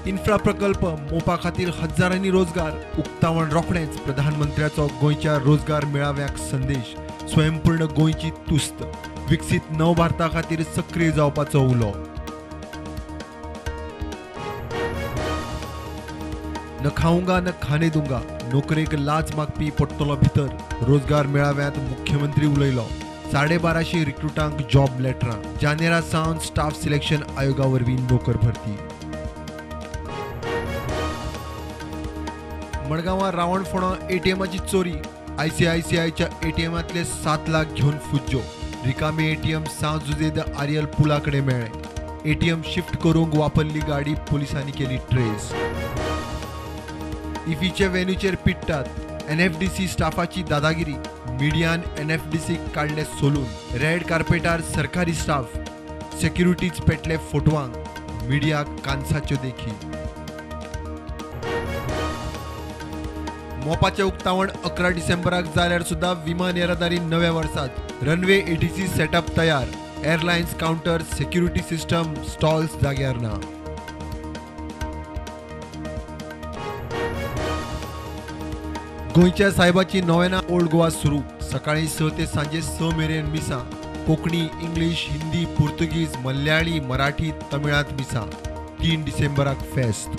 Infra प्रकल्प मोपा खातीर हजारांनी रोजगार उक्तावण रोखडेंच प्रधानमंत्र्याचो गोंयच्या रोजगार मेळाव्याक संदेश स्वयंपूर्ण गोंयची तुस्त विकसीत नव भारता खातीर सक्रीय जावपाचो उलो न खाऊंगा न खाने दूंगा नोकरेक लाच मागपी पडटलो भितर रोजगार मेळाव्यांत मुख्यमंत्री उलयलो 1250 रिक्रुटांक जॉब लेटरां जानेरा सावन स्टाफ सिलेक्शन आयोगा वरवीं नोकर भरती मडगांवां रावण फोंडो एटीएमाची चोरी आयसीआयसीआयच्या एटीएमांतले 7 लाख घेवन फुज्जो रिकामे एटीएम सांजुजेद आर्यल पुला कडेन मेळ्ळे एटीएम शिफ्ट करूंक वापरली गाडी पुलिसांनी केली ट्रेस इफीचे वेन्यूचेर पिट्टात एनएफडीसी स्टाफाची दादागिरी मिडियान एनएफडीसी काडले सोलून रेड कार्पेटार सरकारी स्टाफ सेक्युरिटीज पेटले फोटवांक मिडियाक कांसाच्यो देखी मोपाचे उक्तावण 11 डिसेंबराक जाल्यार सुद्धा विमान येरादारी नव्या वर्सात रनवे एटीसी सेटअप तयार airlines counter security system stalls जाग्यार ना गोंयच्या सायबाची नोवेना ओल्ड गोवा सुरू सकाळी 6 ते सांजे 6 मेरेन मिसां कोंकणी इंग्लीश हिंदी पुर्तुगीज मल्याळी मराठी तमिळांत मिसां 3 डिसेंबराक फेस्त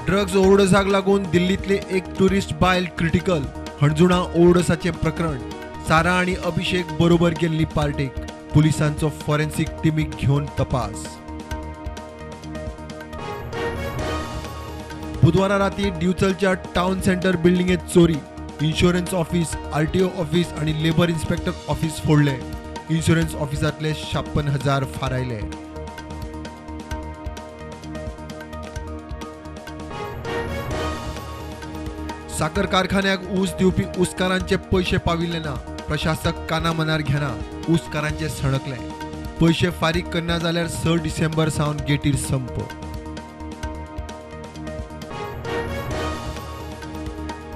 ड्रग्स ओव्हरडोसाक लागून दिल्लीतले एक टुरिस्ट बायल क्रिटिकल हणजुणा ओव्हरडोसाचे प्रकरण सारा आणि अभिषेक बरोबर गेल्ली पार्टेक पुलिसांचो फॉरेन्सिक टिमीक घेवन तपास बुधवारा राती डिवचलच्या टाउन सेंटर बिल्डिंगेत चोरी इन्शुरन्स ऑफिस आरटीओ ऑफिस आणि लेबर इन्स्पेक्टर ऑफिस फोडले इन्शुरन्स ऑफिसांतले 56,000 फारायले साखर कारखान्याक ऊस दिवपी ऊसकारांचे पैसे पाविल्ले ना प्रशासक काना मनार घेना ऊसकारांचे सणकले पैसे फारीक करना जाल्यार 6 डिसेंबर सावन गेटीर संप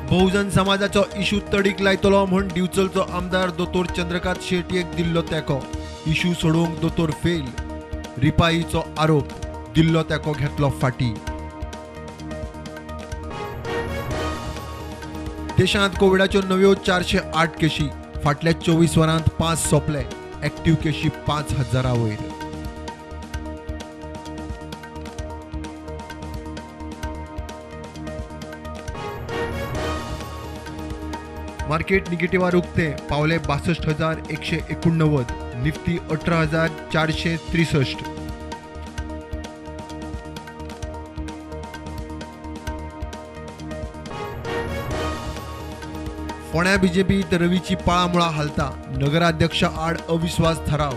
बहुजन समाजाचो इशू तडीक लायतलो म्हूण डिवचलचो आमदार दोतोर चंद्रकांत शेटयेक दिल्लो तेंको इशू सोडोवंक दोतोर फेल रिपाईचो आरोप दिल्लो तेंको घेतलो फाटी देशांत कोविडाच्यो नव्यो 408 केशी फाटल्या 24 वरांत 5 सोंपले एक्टिव्ह केशी 5,000 वयर मार्केट निगेटिव्हार उक्ते पावले 62,189 निफ्टी 18,463 फोंड्या बीजेपीत रवीची पाळामुळा हालता नगराध्यक्ष आड अविश्वास थाराव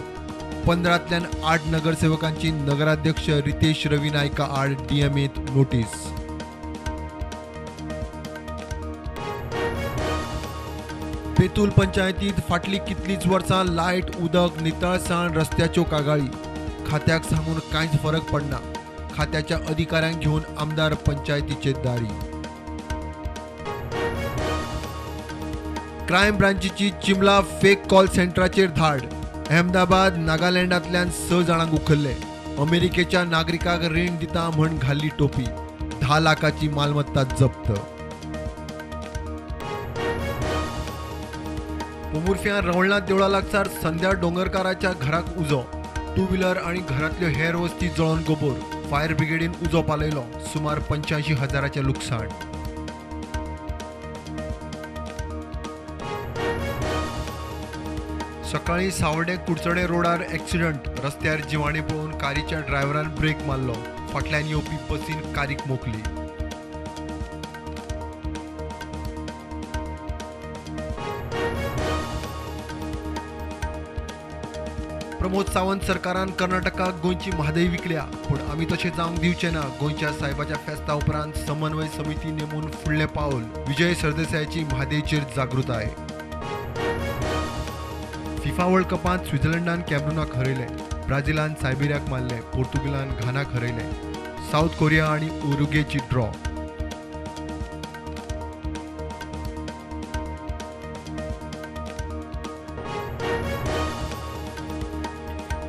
15तल्यान 8 नगरसेवकांची नगराध्यक्ष रितेश रवी नायका आड डीएमएत नोटीस बेतूल पंचायतीत फाटली कितलीच वर्सां लायट उदक नितळसाण रस्त्याच्यो कागाळी खात्याक सांगून कांयच फरक पडना खात्याच्या अधिकाऱ्यांक घेवन आमदार पंचायतीचे दारी क्रायम ब्रांचीची चिमला फेक कॉल सेंटराचेर धाड अहमदाबाद नागालँडांतल्यान 6 जाणांक उखल्ले अमेरिकेच्या नागरिकाक रीण दिता म्हण घाल्ली टोपी 10 लाखाची मालमत्ता जप्त पोमुर्फ्यां रवळनाथ देवळा लागसार संध्या डोंगरकाराच्या घराक उजो 2 व्हीलर आणि घरांतल्यो हेर वस्ती जळोवन गोबोर फायर ब्रिगेडीन उजो पालयलो सुमार 85,000चे लुकसाण सकाळी सावर्डे कुडचडे रोडार एक्सिडंट रस्त्यार जिवाणी पळोवन कारीच्या ड्रायव्हरान ब्रेक मारलो फाटल्यान येवपी बसीन कारीक मोखली प्रमोद सावंत सरकारान कर्नाटकाक गोंयची म्हादय विकल्या पूण आमी तशें जावंक दिवचे ना गोंयच्या सायबाच्या फेस्ता उपरांत समन्वय समिती नेमून फुडलें पावल विजय सरदेसायाची म्हादयचेर जागृताय फिफा वर्ल्ड कपांत स्वित्झर्लंडान कॅमरूनाक हरयले ब्राझीलान सायबेरियाक मारले पोर्तुगालान घानाक हरयले साऊथ कोरिया आणि उरुग्वेची ड्रॉ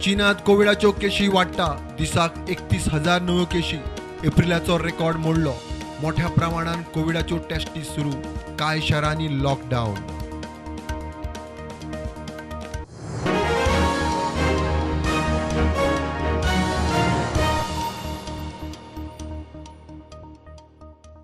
चीनात कोविडाच्यो केशी वाडटा. दिसाक 31,000 नव्यो केशी. एप्रिलाचो रेकॉर्ड मोडलो. मोठ्या प्रमाणात कोविडाच्यो टेस्टी सुरू. कांय शारांनी लॉकडावन.